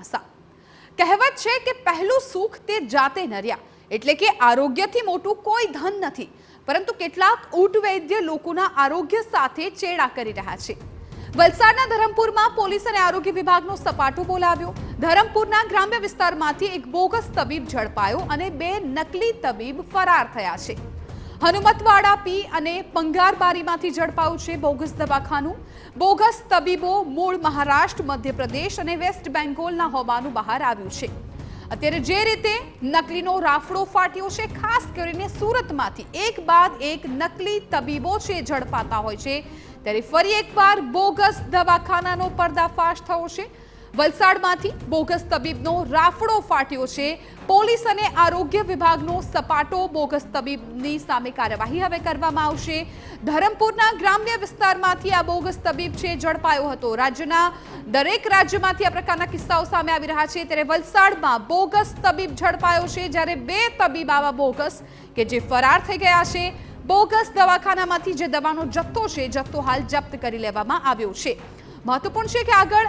ભાષા। કહેવત છે કે પહેલું સુખ તે જાતે નર્યા, એટલે કે આરોગ્યથી મોટું કોઈ ધન નથી, પરંતુ કેટલાક ઊંટ વૈદ્ય લોકોના આરોગ્ય સાથે ચેડા કરી રહ્યા છે। વલસાડના ધરમપુરમાં પોલીસ અને આરોગ્ય વિભાગનો સપાટો બોલાવ્યો। ધરમપુરના ગ્રામ્ય વિસ્તારમાંથી એક બોગસ તબીબ ઝડપાયો અને 2 નકલી તબીબ ફરાર થયા છે। હનુમતવાડા પી અને પંગારબારીમાંથી ઝડપાયું છે બોગસ દવાખાનું। બોગસ તબીબો મૂળ મહારાષ્ટ્ર, મધ્યપ્રદેશ અને વેસ્ટ બેંગોલના હોવાનું બહાર આવ્યું છે। અત્યારે જે રીતે નકલીનો રાફડો ફાટ્યો છે, ખાસ કરીને સુરતમાંથી એક બાદ એક નકલી તબીબો છે ઝડપાતા હોય છે, ત્યારે ફરી એકવાર બોગસ દવાખાનાનો પર્દાફાશ થયો છે। વલસાડમાંથી બોગસ તબીબનો રાફડો ફાટ્યો છે। પોલીસ અને આરોગ્ય વિભાગનો સપાટો બોગસ તબીબની સામે કાર્યવાહી હવે કરવામાં આવશે। ધરમપુરના ગ્રામ્ય વિસ્તારમાંથી આ બોગસ તબીબ છે ઝડપાયો હતો। રાજ્યના દરેક રાજ્યમાંથી આ પ્રકારના કિસ્સાઓ સામે આવી રહ્યા છે, ત્યારે વલસાડમાં બોગસ તબીબ ઝડપાયો છે, જ્યારે 2 તબીબ આવા બોગસ કે જે ફરાર થઈ ગયા છે। બોગસ દવાખાનામાંથી જે દવાનો જથ્થો છે, જથ્થો હાલ જપ્ત કરી લેવામાં આવ્યો છે। મહત્વપૂર્ણ છે કે આગળ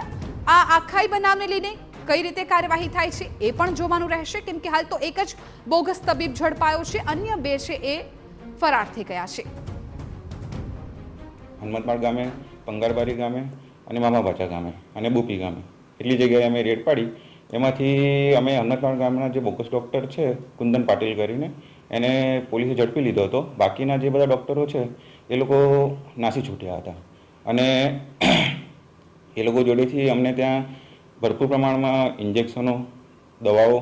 આ આખાઈ બનાવને લઈને કઈ રીતે કાર્યવાહી થાય છે એ પણ જોવાનું રહેશે, કેમ કે હાલ તો એક જ બોગસ તબીબ ઝડપાયો છે, અન્ય 2 છે એ ફરાર થઈ ગયા છે। હનુમતવાડ ગામે, પંગારબારી ગામે અને મામાભાચા ગામે અને બોપી ગામે એટલી જગ્યાએ અમે રેડ પાડી। એમાંથી અમે હનુમતવાડ ગામના જે બોગસ ડૉક્ટર છે કુંદન પાટીલ કરીને એને પોલીસે ઝડપી લીધો હતો। બાકીના જે બધા ડૉક્ટરો છે એ લોકો નાસી છૂટ્યા હતા અને એ લોકો જોડેથી અમને ત્યાં ભરપૂર પ્રમાણમાં ઇન્જેક્શનો, દવાઓ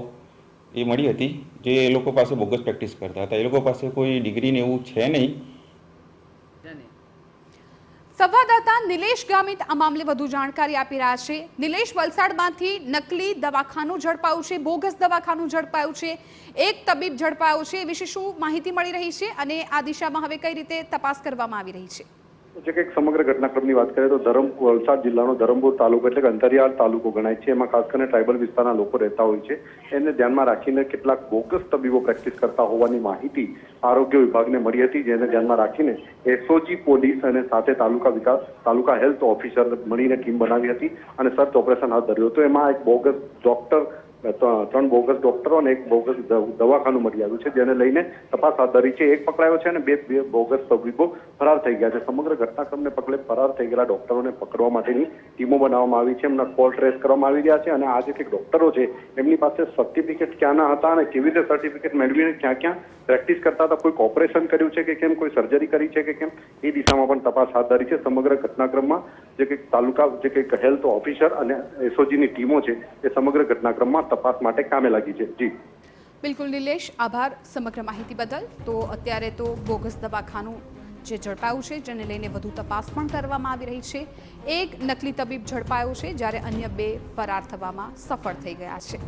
એ મળી હતી, જે એ લોકો પાસે બોગસ પ્રેક્ટિસ કરતા હતા। એ લોકો પાસે કોઈ ડિગ્રી ને એવું છે નહીં। સંવાદદાતા નિલેશ ગામિત આ મામલે વધુ જાણકારી આપી રહ્યા છે। નિલેશ, વલસાડમાંથી નકલી દવાખાનું ઝડપાયું છે, બોગસ દવાખાનું ઝડપાયું છે, એક તબીબ ઝડપાયો છે, એ વિશે શું માહિતી મળી રહી છે અને આ દિશામાં હવે કઈ રીતે તપાસ કરવામાં આવી રહી છે? જે કે સમગ્ર ઘટનાક્રમની વાત કરીએ તો વલસાડ જિલ્લાનો ધરમપુર તાલુકો એટલે કે અંતરિયાળ તાલુકો ગણાય છે। એમાં ખાસ કરીને ટ્રાઇબલ વિસ્તારના લોકો રહેતા હોય છે। એને ધ્યાનમાં રાખીને કેટલાક બોગસ તબીબો પ્રેક્ટિસ કરતા હોવાની માહિતી આરોગ્ય વિભાગને મળી હતી, જેને ધ્યાનમાં રાખીને એસઓજી પોલીસ અને સાથે તાલુકા હેલ્થ ઓફિસર મળીને ટીમ બનાવી હતી અને સર્ચ ઓપરેશન હાથ ધર્યું હતું। એમાં એક બોગસ ડોક્ટર, 3 બોગસ ડોક્ટરો અને એક બોગસ દવાખાનું મળી આવ્યું છે, જેને લઈને તપાસ હાથ ધરી છે। એક પકડાયો છે અને 2 બોગસ તબીબો ફરાર થઈ ગયા છે। સમગ્ર ઘટનાક્રમને પગલે ફરાર થઈ ગયેલા ડોક્ટરોને પકડવા માટેની ટીમો બનાવવામાં આવી છે, એમના કોલ ટ્રેસ કરવામાં આવી રહ્યા છે અને આ જે ડોક્ટરો છે એમની પાસે સર્ટિફિકેટ ક્યાંના હતા અને કેવી રીતે સર્ટિફિકેટ મેળવીને ક્યાં પ્રેક્ટિસ કરતા હતા, કોઈ ઓપરેશન કર્યું છે કે કેમ, કોઈ સર્જરી કરી છે કે કેમ, એ દિશામાં પણ તપાસ હાથ ધરી છે। સમગ્ર ઘટનાક્રમમાં જે કંઈક તાલુકા જે કંઈક હેલ્થ ઓફિસર અને એસઓજીની ટીમો છે એ સમગ્ર ઘટનાક્રમમાં તપાસ માટે કામે લાગી છે। જી બિલકુલ નિલેશ, આભાર સમગ્ર માહિતી બદલ। તો અત્યારે તો બોગસ દવાખાનું જે ઝડપાયું છે, જેને લઈને વધુ તપાસ પણ કરવામાં આવી રહી છે। એક નકલી તબીબ ઝડપાયો છે, જ્યારે અન્ય 2 ફરાર થવામાં સફળ થઈ ગયા છે।